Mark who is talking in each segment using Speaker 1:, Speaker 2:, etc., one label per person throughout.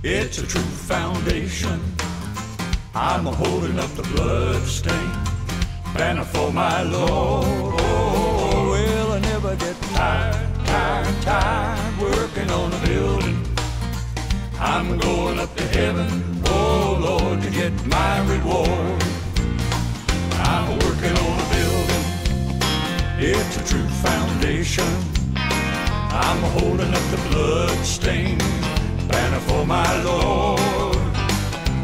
Speaker 1: It's a true foundation. I'm holding up the bloodstained banner for my Lord. Oh, well, I never get tired working on a building. I'm going up to heaven, oh Lord, to get my reward. I'm working on a building. It's a true foundation. I'm holding up the bloodstained banner for my Lord.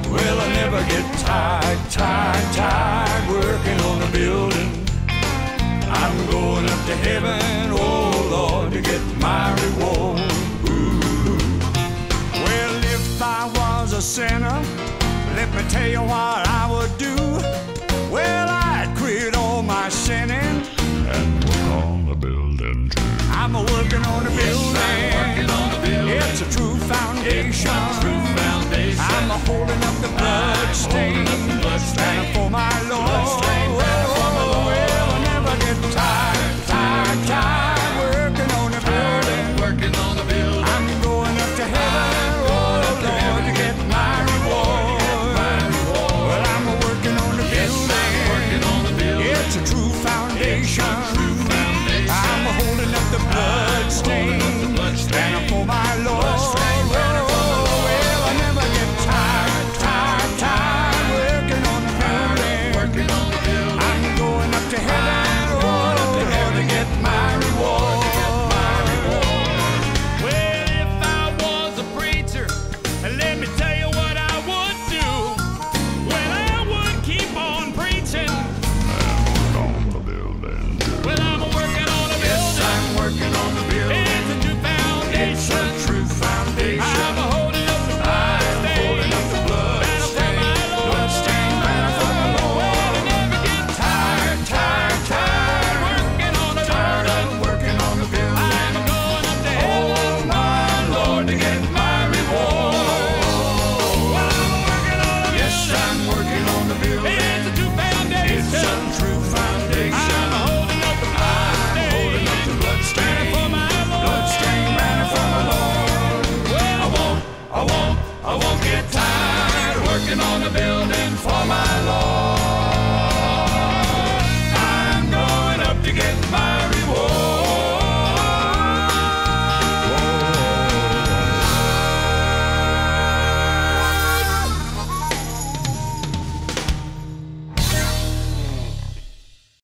Speaker 1: Well, I never get tired working on a building. I'm going up to heaven, oh Lord, to get my reward. Ooh.
Speaker 2: Well, if I was a sinner, let me tell you what